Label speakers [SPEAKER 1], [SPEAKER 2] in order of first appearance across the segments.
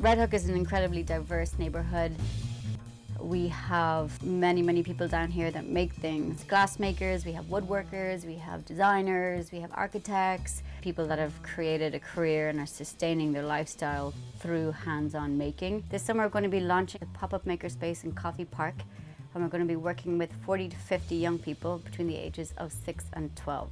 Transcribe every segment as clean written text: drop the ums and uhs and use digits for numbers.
[SPEAKER 1] Red Hook is an incredibly diverse neighborhood. We have many people down here that make things. Glass makers, we have woodworkers, we have designers, we have architects, people that have created a career and are sustaining their lifestyle through hands-on making. This summer we're going to be launching a pop-up makerspace in Coffey Park, and we're going to be working with 40 to 50 young people between the ages of 6 and 12.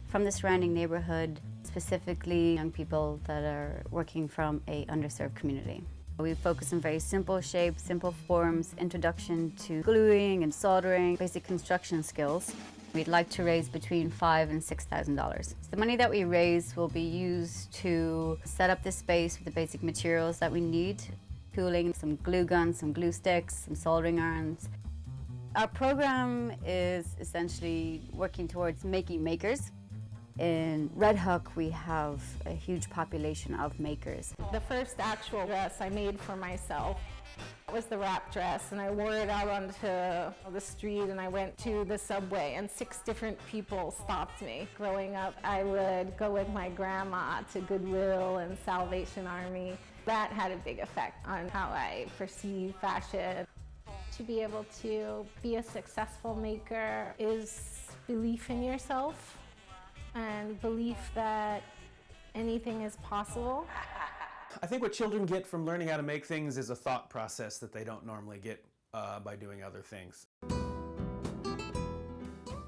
[SPEAKER 1] From the surrounding neighborhood, specifically young people that are working from an underserved community. We focus on very simple shapes, simple forms, introduction to gluing and soldering, basic construction skills. We'd like to raise between $5,000 and $6,000. The money that we raise will be used to set up the space with the basic materials that we need, tooling, some glue guns, some glue sticks, some soldering irons. Our program is essentially working towards making makers. In Red Hook, we have a huge population of makers.
[SPEAKER 2] The first actual dress I made for myself was the wrap dress, and I wore it out onto the street, and I went to the subway, and 6 different people stopped me. Growing up, I would go with my grandma to Goodwill and Salvation Army. That had a big effect on how I perceive fashion. To be able to be a successful maker is belief in yourself and belief that anything is possible.
[SPEAKER 3] I think what children get from learning how to make things is a thought process that they don't normally get by doing other things.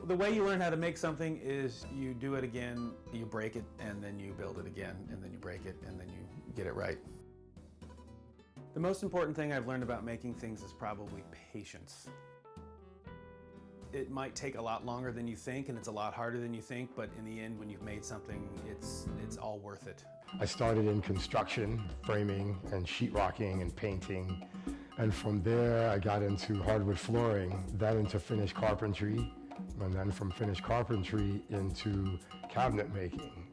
[SPEAKER 3] The way you learn how to make something is you do it again, you break it, and then you build it again, and then you break it, and then you get it right. The most important thing I've learned about making things is probably patience. It might take a lot longer than you think, and it's a lot harder than you think, but in the end, when you've made something, it's all worth it.
[SPEAKER 4] I started in construction, framing, and sheetrocking and painting. And from there, I got into hardwood flooring, then into finished carpentry, and then from finished carpentry into cabinet making.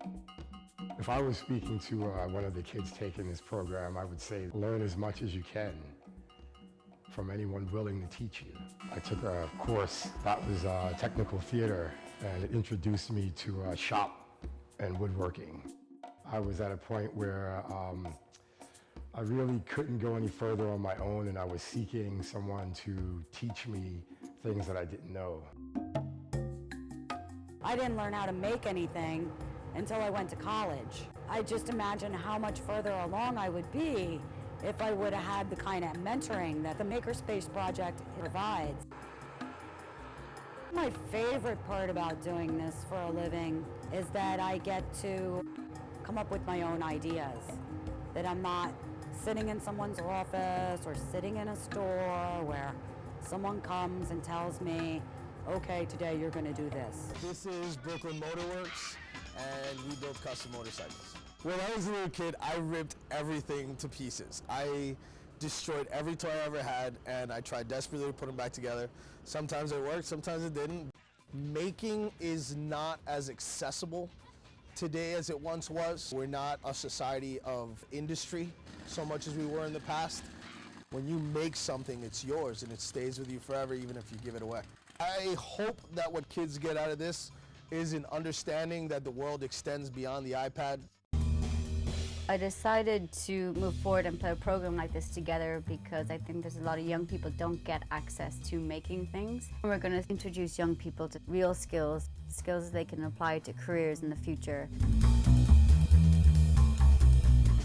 [SPEAKER 4] If I was speaking to one of the kids taking this program, I would say learn as much as you can from anyone willing to teach you. I took a course that was technical theater, and it introduced me to shop and woodworking. I was at a point where I really couldn't go any further on my own, and I was seeking someone to teach me things that I didn't know.
[SPEAKER 5] I didn't learn how to make anything until I went to college. I just imagine how much further along I would be if I would have had the kind of mentoring that the Makerspace project provides. My favorite part about doing this for a living is that I get to come up with my own ideas, that I'm not sitting in someone's office or sitting in a store where someone comes and tells me, okay, today you're going to do this.
[SPEAKER 6] This is Brooklyn Motor Works, and we build custom motorcycles. When I was a little kid, I ripped everything to pieces. I destroyed every toy I ever had, and I tried desperately to put them back together. Sometimes it worked, sometimes it didn't. Making is not as accessible today as it once was. We're not a society of industry so much as we were in the past. When you make something, it's yours, and it stays with you forever, even if you give it away. I hope that what kids get out of this is an understanding that the world extends beyond the iPad.
[SPEAKER 1] I decided to move forward and put a program like this together because I think there's a lot of young people don't get access to making things. We're going to introduce young people to real skills they can apply to careers in the future.